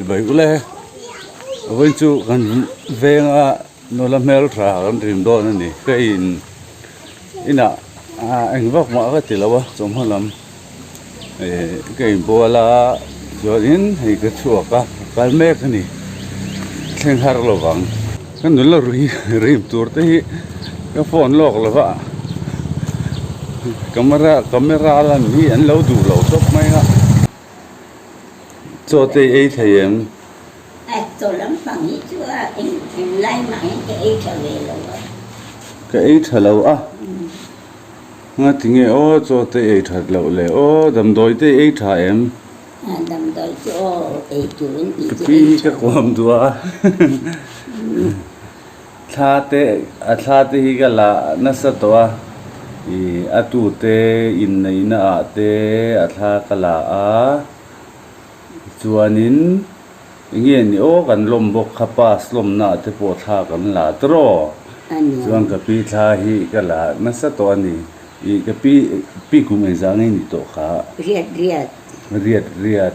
chỉ bảy ule với chú cần về ngã nó làm mèo thả con rìm đo nữa nè cái in anh vác mã cái tiền đâu trong hôm làm cái bùa là cho đến hay cái chuột cái mẹ cái này xem har lo vắng cái nó là rìm tour thế cái phone lock là vậy camera là mi anh lâu đủ lâu tốt mấy á cho tới ấy thầy em tôi lắm bằng như chưa em lấy mạng cái ấy trở về rồi cái ấy thật lâu à nghe tiếng nghe ô cho tới ấy thật lâu lệ ô đầm đôi tới ấy thà em đâm tới chỗ ấy chuyện cái cái quam đua tha te hi cái là nó sẽ to i atu te in nei na te atha kala a chuanin nge ni o kan lom bok khapa slom na te po tha kan la tro chuan ka pi tha hi kala na sa to ani I ka pi kum exang ni to kha riat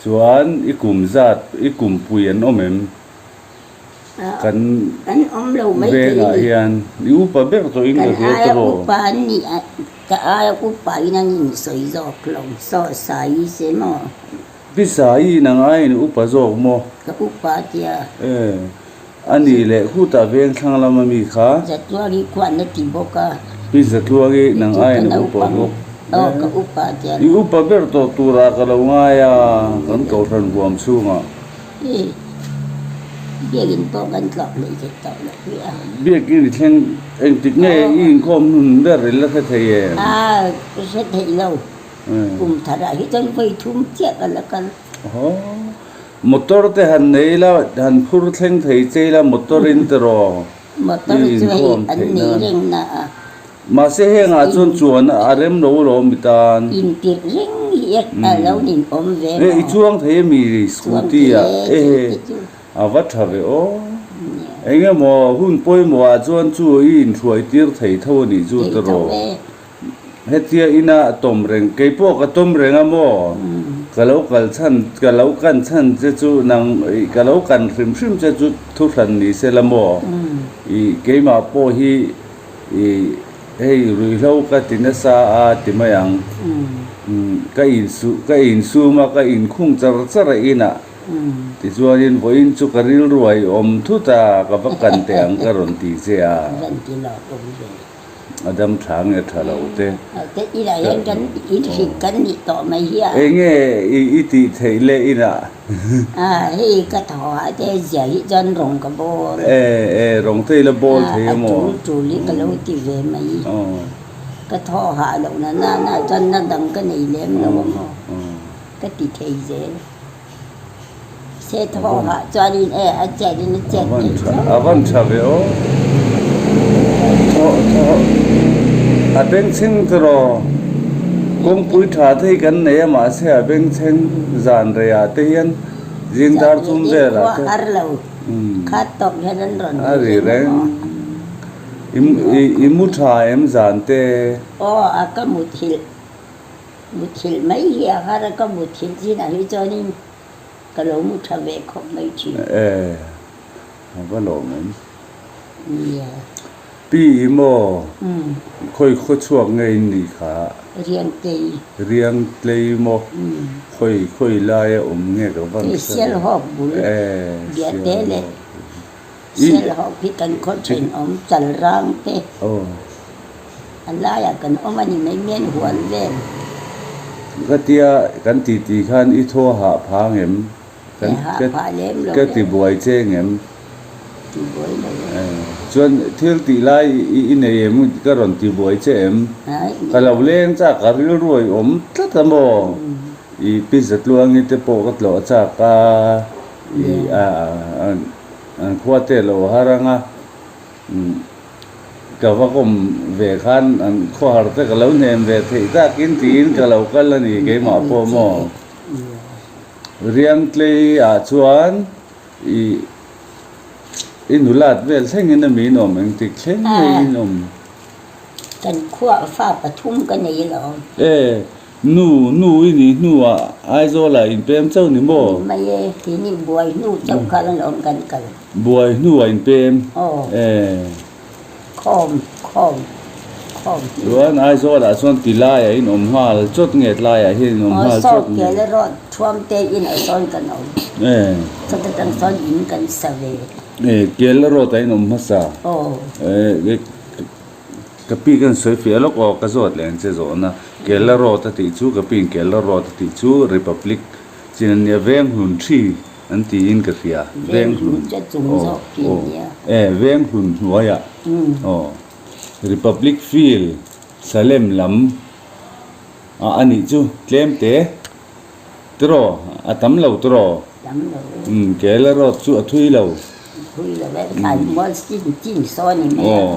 chuan I kum zat I kum puian omem kan lâu mấy cái hiền nếu bà biết rồi in được hết rồi bà ni cái ai cũng phải năng soi giọt lòng so sai thế mà biết sai năng ai nếu bà giọt mà cái bà kia anh đi lệ khu ta ven sang làm gì khá giật qua đi quan nó tìm bốc à biết giật qua cái năng ai nếu bà giọt cái bà kia nếu bà biết rồi tu ra cái lâu ngay à vẫn cầu thần quam xuống à biết in to gan lọc lấy cái tàu lọc biết cái gì thêm anh thích nghe in com nun đó rồi là cái thầy sẽ thấy lâu cùng thà ra cái chân vây thum chết là cần motor te han nei la han phur thleng thei che la motor in te ro motor chơi anh nei reng na mà se he nga chuan arem no lo mitan in tiệt reng hiệt lâu nhìn ôm về e chuang thei mi scooty vắt thà về ô anh em mò hun poi mò chuan chu in thuai tir thei tho ni chu te ro hết tia ina tom reng ke po ka tom reng amo kalau kan chan che chu nang kalau kan hrim che chu thu than ni se lamo I ke ma po hi hei rui lo ka tinasa a timayang ka in su ma ka in khung char ina ti chuanin voin chu karil ruai om thu ta ka vakan te ang karon ti che a adam thang e thalo te i la yan kan i thik kan ni to mai hia nge I ti thei le ina hei ka tho te jai jan rong ka bo rong thei la bol thei mo chu li ka lo ti ve mai ka tho ha lo na jan na dang ka nei lem lo mo ka ti thei je se tho ha cho đi a che đi nó che avan chave o a beng ching tro kong pui tha thei kan ne ma se a beng ching zan re ya te yan jing dar chum ve la te ar lo kha tok heran ron ari reng imu tha em zan te a ka muthil mai hia har ka muthil ji na hi cho ni ka lo mu tha ve khom mai chi ba lo men pi mo khoi kho chuak ngei ni kha riang tlei mo khoi lai nge ka van sel hop bul dia te le sel hop pi kan ko chen chal rang te Allah ya kan omani mai men huan ven katia kan ti khan I tho ha phang em cái ti buai che ngem chuan thil ti lai I nei em ka ron ti buai che em ka lo leng cha ka ril ruai om tlat amo I pi zat luang I te po ka tlo cha ka I an khwate lo haranga ka va kom ve khan an kho har te ka lo nem ve thei ta kin tin ka lo kal ani ke ma po mo riang tlei a chuan I nulat vel theng in mi nom ang tik theng nei nom kan khwa fa pathum ka nei lo nu ini nu ai zo la in pem chau ni mo mai thì ni buổi nu cháu khá là ổn cần cần buai nu in pem khom chuan ai zo la chuan ti lai in hal chot nget lai hin hal sau chot kia là rồi thuam tê in ở son cần ổn cho ta đang son in cần sa về kel ro ta in ma sa ka pi kan soi fe lo ko ka zot len che zo na kel ro ta ti chu ka pin kel ro ta ti chu republic chin ya veng hun thi an ti in ka ria veng hun cha chung zo pin ya veng hun huaya republic feel salem lam ani chu tlem te tro atam lo tro kel ro chu athui lo là bé cái món chín son này mẹ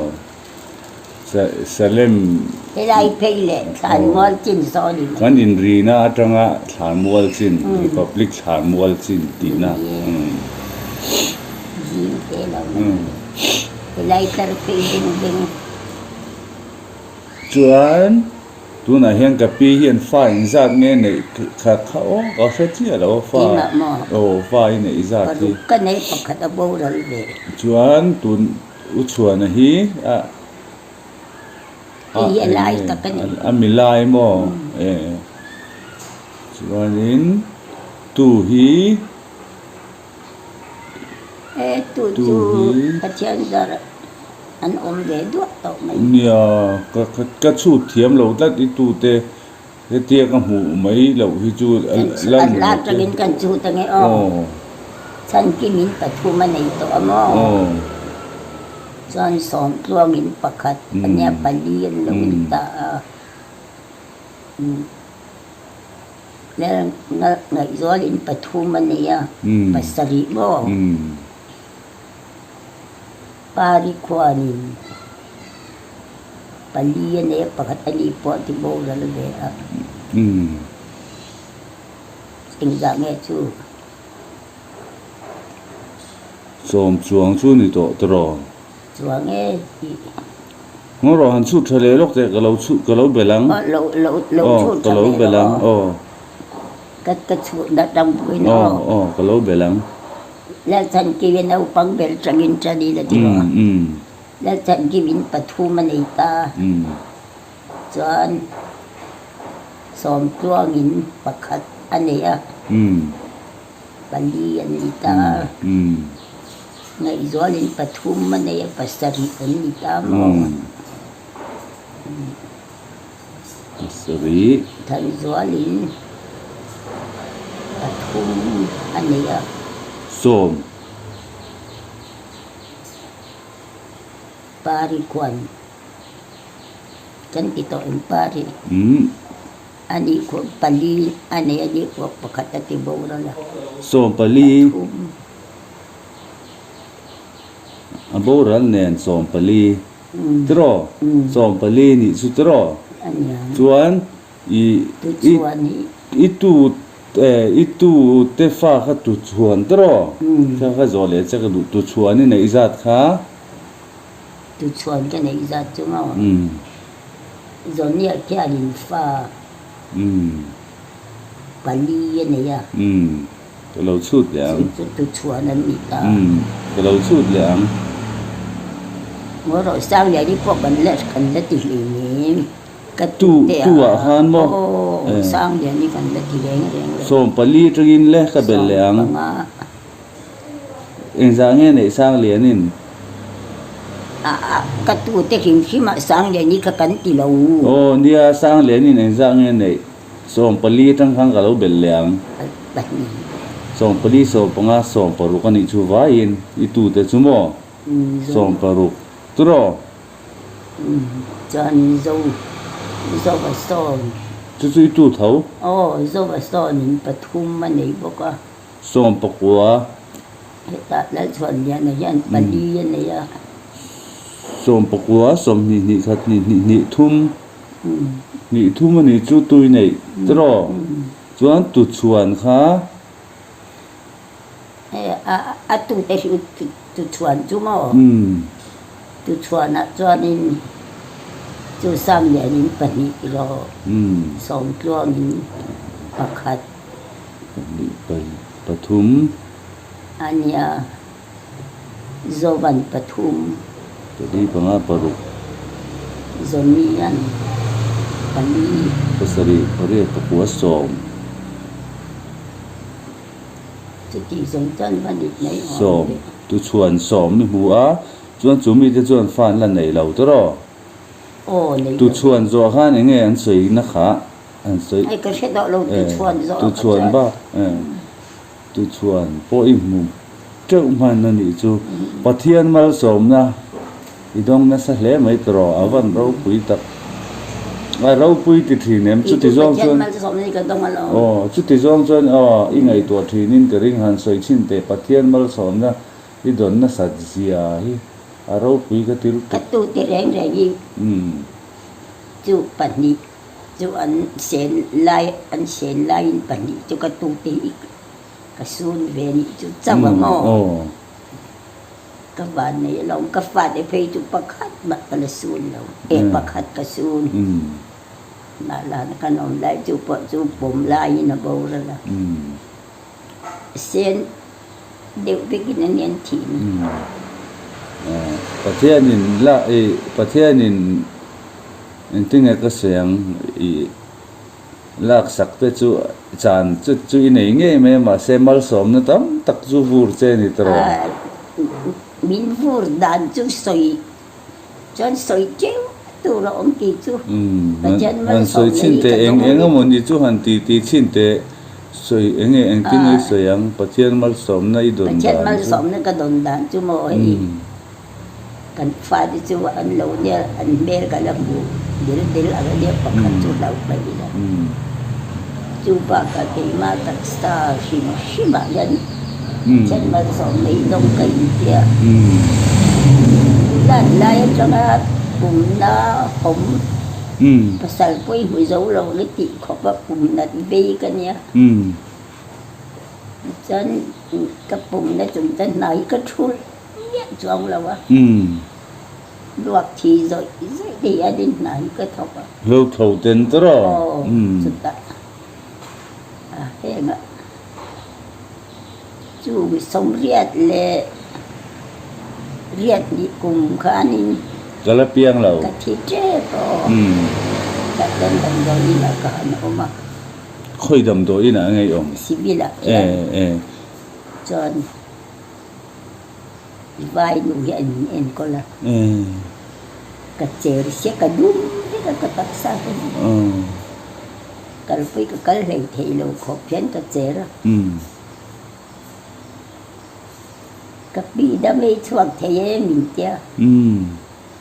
salem cái này phải lệ cái món chín son này kan in rina atanga thlan mual chin republic thlan mual chin tina gì thế nào cái này ta phải đừng chuan tu na hian ka pi hian fa in zat nge nei kha o ka se chi lo fa fa in nei zat ti cái này pakhat abo rồi về chuan tun u chuan hi cái lại ta cái này mi lai mo chuan in tu hi tu cái chuyện đó anh ôm về đuốc tàu mày nia ka chu thiam lo tat I tu te tia ka hu mai lo hi chu lan la tangin kan chu tangai san ki min pathu ma nei to mo san som tuang in pakhat anya palian lo ta le ngai zol in pathu ma nei ya pasari mo pari kwanin palian e pakhat ali po ti bo la le sing za nghe chu som chuang chu ni to tro chuang nghe ngoro han chu thale lok te ka lo belang lo ka lo belang cái chu da dam pui no ka lo belang la san ki ven au pang bel changin chani la ti la san ki vin pathu ma nei ta chuan som chuang in pakhat ania pali ani ta ngai zolin pathum ma nei pasari ani ta mo pasari than zolin pathum ania som pari kwan kan ito ang pari ani ko pali ani ko pakatati bawra la som pali aboral nen som pali tro som pali ni su tro chuan itu te fa kha tu chuan tro kha zole cha ka tu chuan ni nei zat kha tu chuan cái này ra chứ mà rồi nia kia linh pha pali này à cái lâu chút lắm tu chuan anh đi ta cái lâu chút lắm mới rồi sao vậy đi có bệnh lệ cần lệ tỷ lệ nhỉ cái tu à han mo sang vậy đi cần lệ tỷ lệ som pali trigin le ka bel leang en za nge nei sang liền in cái tu te kim khi mà sang vậy đi cái cắn tỷ lâu nia sang liền in en za nge nei som pali tang khang ka lo bel leang som pali so panga som paru kan I chu va in I tu te chu mo som paru tro chan zo và son chu tu thau zo và son in pathum ma nei boka som pakwa ta la chuan ya na yan pali ya ne ya som pakwa som ni khat ni thum ni chu tui nei tro chuan tu chuan kha tu te tu chuan chu mo tu chuan chuan in จูซ้ำเนี่ยนี่ปนิรอ สองกลวงนี้ประคัด ปทุม อันเนี้ยโซวันปทุม ปดีปังอาปรุก โซมีอันปนี ปสรีเขาเรียกตะกัวสอม จุดที่สงจันวันนี้ไหน สอมตุชวนสอมนี่หัวจวนจุมีแต่จวนฟันละไหนเราตรอ โอ้ใน ตุชวนจอข้านี่ไงอันสวยนะคะอันสวย ไอ้กระเช็ดเราตุชวนโซ ตุชวนบ้าตุชวนพออิ่มมุมเจ้ามันนั่นนี่จูปะเทียนมาสอมนะอีดงนั่นสักแล้วไม่ตรออาวันเราปุยตักเราปุยติดทีเนี่ยจุดที่สองจวน มันจะสมนี่ก็ต้องมาลอง อ๋อจุดที่สองจวนอีไงตัวทีนินกระริ่งหันสวยชินแต่ปะเทียนมาสอมนะอีดอนน่ะสัตย์เสียฮีเราปุยก็ติรุ กระตูติแรงแรงยิ่งจูปนิจูอันเซนไลอันเซนไลปนิจูกระตูติอีกกระซูนเวนิจูจังว่าหม้อ กบานนี่เรากฟาดไอ้เพยจุประคัดบัดกระสูนเราประคัดกระสูนนาลานขนมได้จุปจุผมลายนะโบราณเส้นเดี๋ยวไปกินเนียนถิ่น ประเทศนินละประเทศนินตึงก็เสียงลักสักแต่จูจานจูอินเองไม่มาเซมัลสมนะตั้มตักจูฟูร์เจนิตรอ มินฟูร์ดานจูสอยจนสอยเจ้าตัวเราองกีจู มันสวยชินแต่เองก็มันดิจูหันตีชินแต่สวยเองตึงสวยยังประเทศมัลสมนะอีดน ประเทศมัลสมนั่นก็โดนดานจูโมยกันฟาดิจูอันโลเนี่ยอันเบลกันแล้วบูเดี๋ยวอะไรเนี่ยประคัดจูเราไปแล้ว Cuba kaki mata star shima yan chân mà sống mấy đông cây kia là lại cho nó cùng nó hổng pasal poi hui dấu lâu lấy tị khó bác cùng nó đi cái nha chân cái bụng nó chúng ta nói cái chul nhẹ trong là quá luộc thì rồi thì anh đi nói cái thọc à lâu thầu tên đó chúng ta thế mà chú sống riết lệ riết đi cùng khá nín cái là piang lầu cái thịt trẻ có cái tên đầm đôi là cả nó mà khơi đầm đôi là ngay ông xí bi là cho vai nụ hiện em có là cái chè sẽ cái đúng cái tắc xa cái cái phải cái này thì lâu khó biến cái chè đó cái bị đam mê chuột thì mình chưa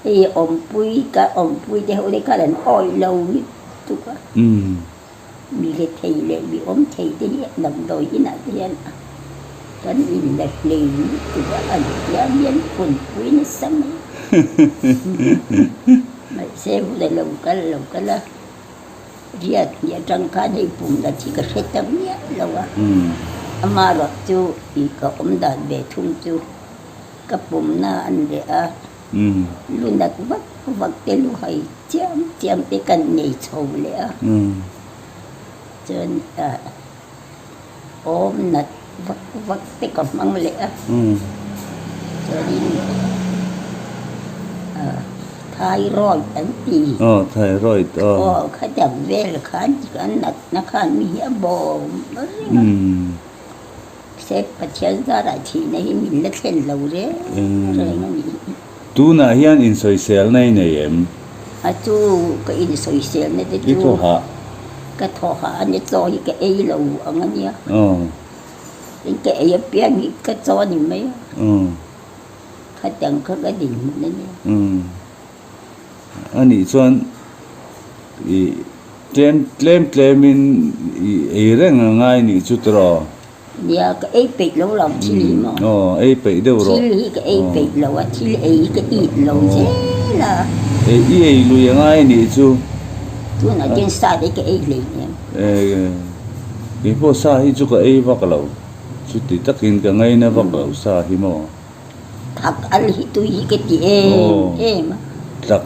thì ông bui thì hồi đấy cái là oi lâu như tụi á bị cái thầy lại bị ốm thầy thì nằm đôi với nãy thì anh cái nhìn đẹp liền tụi á anh giá biến quần bui nó xăm mà xem đây lâu cái là riết nhà trăng cá này bụng là chỉ có hết tấm nhá lâu á mà rồi chú bị có ốm đàn về thung chú cái bụng nó ăn để luôn đặt vật cái lúc hay chém cái cần nhảy sầu lẽ cho nên ốm nặt vật cái còn mang lẽ cho nên thay rồi anh tì thay rồi khai chẳng về là khán chỉ có nặt nó khán mi hiểm bò xếp và chén ra đại thì này mình lắc lên lâu đấy rồi nó bị tu na hian in social nei nei em chú cái in social này đấy chú cái thọ hạ này cho cái ấy lâu ông anh nhá cái ấy biết cái cho thì mấy khai chẳng có cái đỉnh đấy anh ấy chọn claim in reng ngai ni chu tro nhà cái ấy bị lâu lòng chi lý mà ấy bị đâu rồi chi lý cái ấy bị lâu à chi lý cái ít lâu thế là ấy lui ngai ni chu tu là trên xa đấy cái ấy liền em cái phố xa hi chu cái ấy vác lâu chu tí tắc in cái ngay nó vác lâu xa hi mà thật anh hi tu hi cái gì em tắc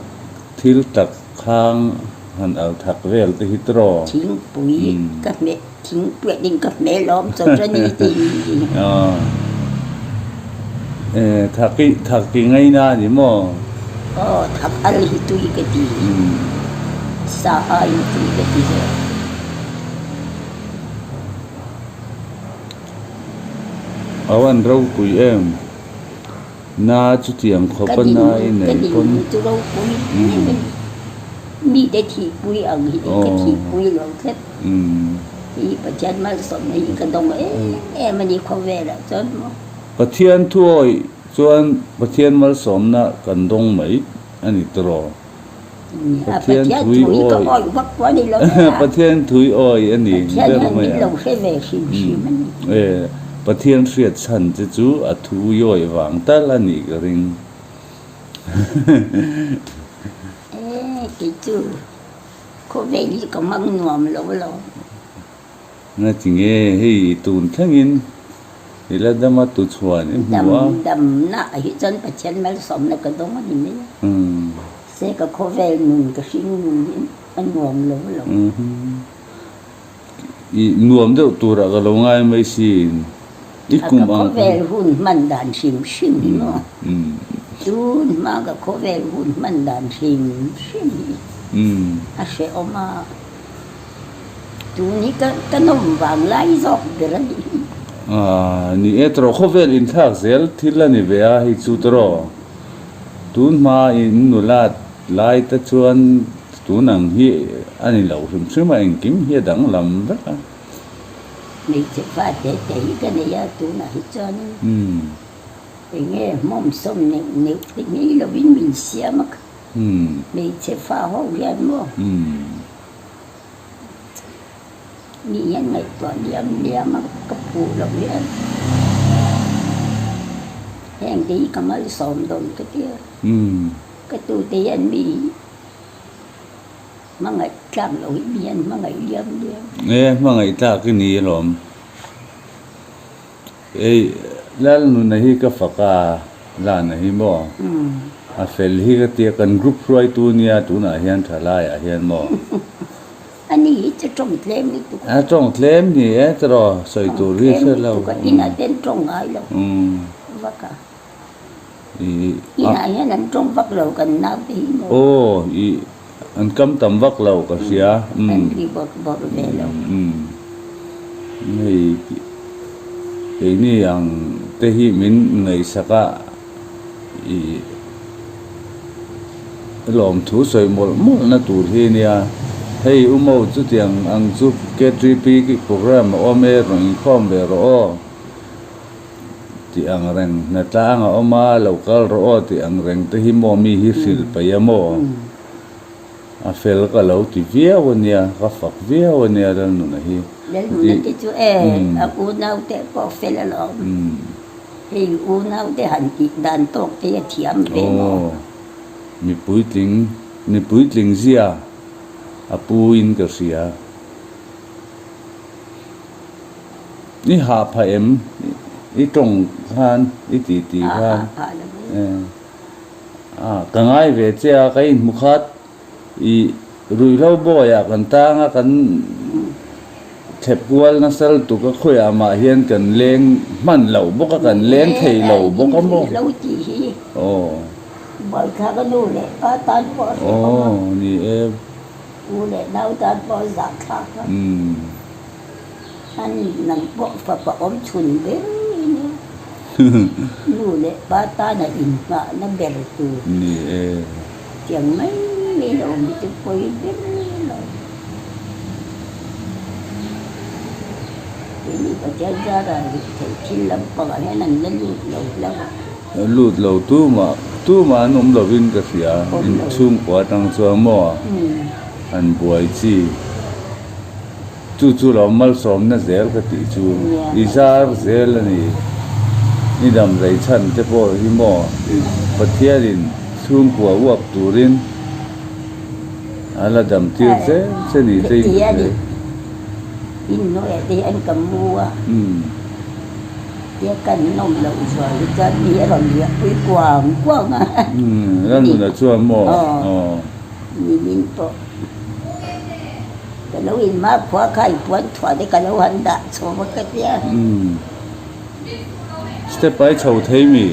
thiếu tắc khang han al thak vel te hitro chính bụi các mẹ chính quyết định các mẹ lõm cho đi thì thak ki ngai na ni mo thak al hi tu cái gì sa ai tu cái gì awan rau kui em na chu tiang khopan na in nei pon chu rau kui mi để thì bụi ăn thì cái thì bụi lòng hết thì bà chân mà sống này cái đồng ấy em mà đi không về là chân mà pathian thuoi chuan pathian mal som na kan dong mai ani tro pathian thui oi pathian thui oi ani ber mai pathian riat chan chu a thu yoi wang tal ani ring cái chú có vẻ như có măng ngòm lâu lâu na tinge hei tun thangin ila dama tu chuan đầm na hi chân bà chân mal som na cái đó mà đi mấy sẽ có vẻ nun cái xin nun anh ngòm lâu lâu nuam deuh tur a lo ngai mai sin ikum ang có vẻ hun man dan sim sim no tu mà có vẻ hun man dan sim sim a sẽ oma tu ni cái nôm vàng lai giọt cái đó ni etro khovel in thak zel thila ni vea hi chu tro tun ma in nulat lai ta chuan tunang hi ani lo hrim ma en kim hi dang lam da mình sẽ phát để cái này ya tu na hi chuan thì nghe mom som nếu thì nghĩ là mình xia mà mình sẽ phá hậu ra mà nghĩ nhân ngày toàn liam mà cấp phụ là vậy hẹn tí cầm mới xóm đồn cái kia cái tu tiên bị mà ngày làm lỗi miền mà ngày liam nghe mà ngày ta cái ní lắm ấy lan nu nahi ka faka la nahi mo a fel hi ka tia kan group roi tu nia tu na hian thalai a hian mo anh ấy cho trồng thêm đi tụ trong tlem ni e tro soi tu ri se lo cái ina tên trồng ai lo vắc à ina hian anh trồng vắc lâu cần nào thì ô an kam tam vak lo ka sia anh đi bọt về lâu nei ini yang tehi min ngai saka lom thu soi mol na tur hi nia hei umo chu tiang ang chu K3P ki program ome rong khom be ro ti ang reng na tang oma local ro ti ang reng te hi mo mi hi sil pa yamo a fel ka lo ti via wonia ka fak via wonia dal nu na hi đến lúc cái chú u nào để có phê là lo thì u nào để hành kịch đàn tốt để thiam về mà mi pui tling zia a puin ka sia ni ha pha em i tong han i ti han ka ngai ve che kai mukhat i rui lo bo ya kan ta nga kan thep gwal na sal tu ka khoya ma hian kan leng man lo bo ka kan leng thei lo bo ka mo bởi khá có nu lệ ba tan bỏ ni em u lệ đau tan bỏ giả khác anh nằm bỏ phật bỏ ôm chun bé nu lệ ba tan là in mà nó bèn từ ni em tiếng mấy đâu bị tôi quay bé rồi ini baca cara kecil lempak ni nan lut lo tu ma nom lo vin ka sia in chung kwa tang chuang mo an buai chi chu lo mal som na zel ka ti chu izar zel ni dam rei chan te po hi mo pathiarin chung kwa wap turin ala dam tir se ni te in nói thì anh cầm mua dia kan nom lo rồi cho ni rồi dia quý quang quang lan nu na chuan mo ni min po cái lâu in má phá khai phá thỏa thì cái lâu hành đã số một cái kia step by chầu thấy mi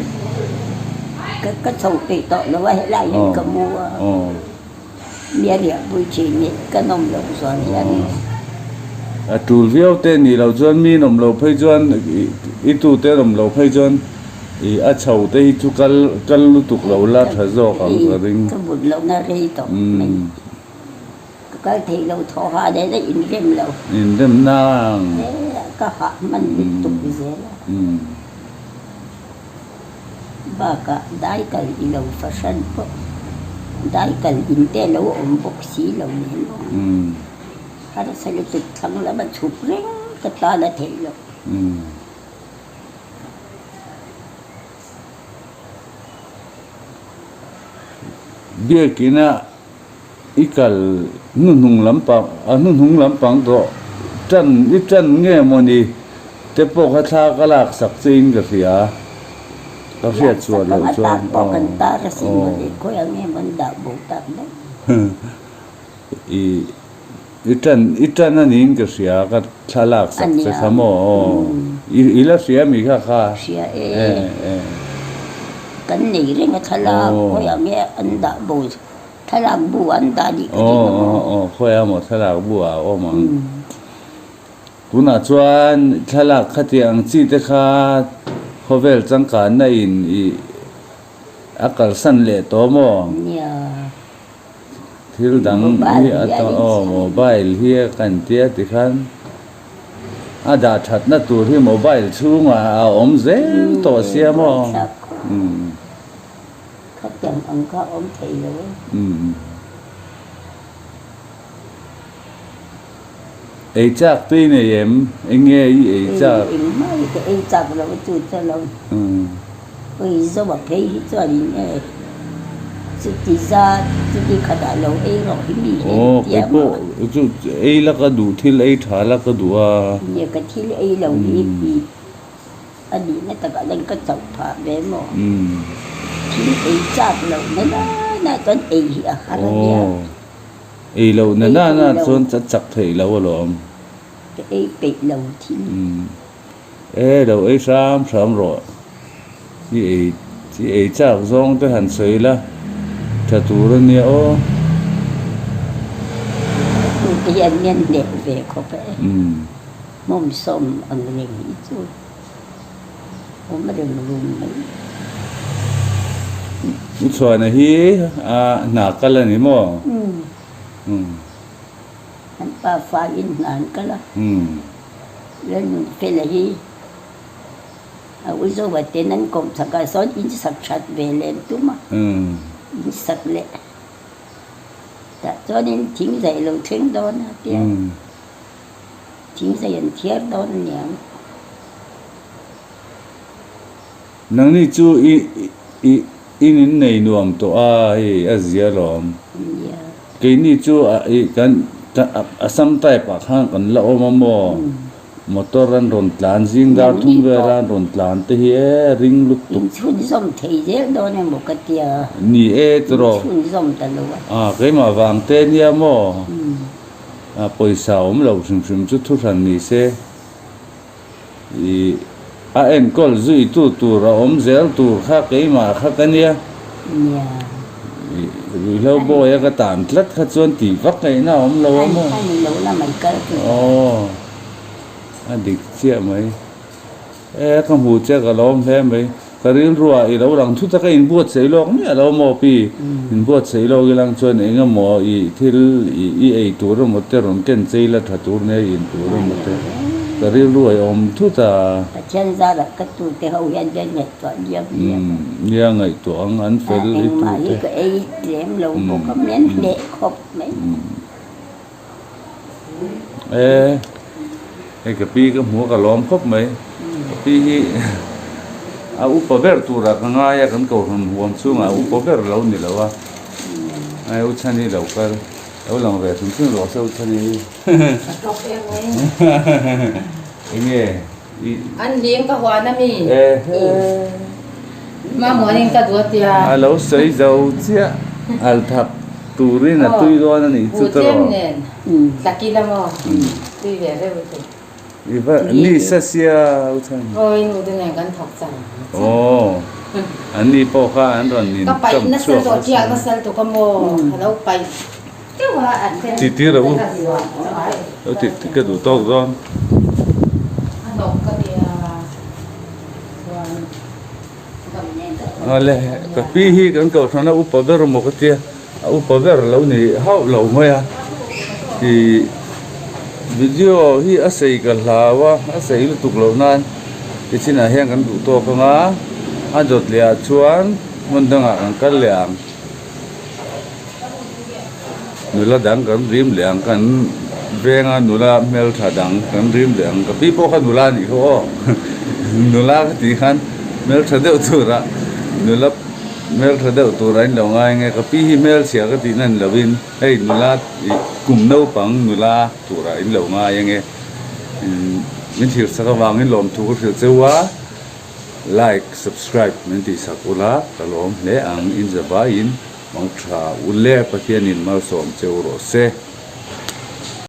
cái sầu tị tọ nó hay lại những cái mua bia địa vui chỉ nhỉ cái nông lộc rồi anh tụi viêu tên ni lâu chuan mi nông lộc phơi chuan ít tụi tên nông lộc phơi chuan chầu tây chú cal lu tục lâu la thở gió cả cái ring cái bột lâu na rây tọ mình cái thì lâu thọ hà đấy là in đêm nang cái hạt mình bị tục gì đó và cả đại cái lâu phát sinh po đại cái in thế lâu bốc xí lâu này hay là sao tục thằng là bắt chụp riêng cái ta là thế lâu bia kina ikal nun hung lampang to chân nghe mà đi te po kha tha ka lak sak chin ka ria ka ria chuan lo chuan kan ta ra sin mo đi ko yang nghe man da bo ta đấy itan anin ka ria ka thalak sak se samo ila ria mi kha ria kan nei ring thala ko yang nghe an da bo thala bu an da di khoya mo thala bu a o mang kuna chuan thalak khatiang chi te kha khovel changkan na in akal san le to mo thil dang hi ata mobile hi kan tia ti khan ada that na tur hi mobile chunga a om zel to sia mo khatiang ang ka om thei lo ấy chắc tuy này em anh nghe ấy chắc ấy chắc là chút cho lâu bây giờ mà thấy cho đi này chỉ ra chỉ khá là lâu ấy rồi cái bộ chút ấy là cái đủ thì ấy thà là cái đủ à nhiều cái thì ấy lâu đi anh đi nó ta gọi là cái chậu phá bé mỏ thì ấy chắc lâu nó con ấy à khá là nhiều lâu na xuân chắc thấy lâu rồi cái bị lâu thì đầu ấy sám rồi chị chắc giống tới hẳn sấy là thật tủ rồi nhiều cái anh nhân đẹp về có vẻ mồm xôm ăn này ít rồi không có được luôn mấy xoài này hi nạc cái là gì mà anh ba pha in ngàn cái là lên phải là gì bây giờ vậy tên anh cũng sắp cái số in sắp chặt về lên tú mà in sắp lệ ta cho nên chính dạy lâu tiếng đó nè tiếng chính dạy anh thiết đó nè nang ni chu in nei nuam to a zia lom cái ni chu kan asam tai pa khang kan la om mo motor ran ron tlan jing dar thum ve ran ron tlan te hi ring luk tuk chun zom thei je do ne mo ka tia ni tro chun zom ta lo cái mà vàng tên nia mo poisa om lo sim chu thu ran ni se en kol zui tu ra om zel tu kha cái mà kha kan nia lâu bố ya cái tàn lất khát chuan tỉ vắt này nào ông lâu không? Anh lâu là mấy cái. Anh đi chia mấy, không hụt chia cái lâu thế mấy, cái riêng rùa thì lâu rằng thút cái in buốt sấy lâu không nhỉ lâu mò pi, in buốt sấy lâu cái lăng chuan anh em mò thì ấy tuổi rồi một tết rồi kiến xây là thật tuổi này in tuổi rồi một tết, cái riêng rùa ông thút chân ra là cái tuổi cái hậu hiện dân nhật toàn nhiều ngày tuổi anh phải lấy tuổi cái em lâu bộ có miếng lệ khóc mấy cái pi cái mua cái lom khóc mấy pi upaver tu ra cái ngay cái cầu hồn huam xuống upaver lâu nè lâu ai uchani lâu cái lâu lòng về chúng tôi lo sao uchani nghe anh điên cái hoa nè mi mà muốn anh cái đuôi tia lâu sấy dầu chia al thap turin na tui do na ni chu taro nen takila mo tui ve ve bu iba ni sasia uthan oi nu de nen kan thok cha oh ani po kha an ron nin ka pai kam na chu sel to chiak na sel to ka mo halo pai te wa an te ti ti ra u ti ti ka du to don ano ka dia ale ka pi hi kan ko thana u poder mo ka tia u poder lo ni hau lo mo ya thì video hi asai ka hlawa asai lu tuk lo nan ti china hian kan du to ka nga a jot lia chuan mun danga kan kal liang nula dang kan rim liang kan venga nula mel tha dang kan rim liang ka pi po khan nula ni ho nula ka ti khan mel tha deu tu ra nula mel tha deu tu ra in lo ngai nge ka pi hi mel sia ka ti nan lovin hei nula kum no pang nula tu ra in lo ngai nge min thir sa ka wang in lom thu ko thil chewa like subscribe min ti sakula kalom le ang in zaba in mong tha ulle pathian in mal som cheu ro se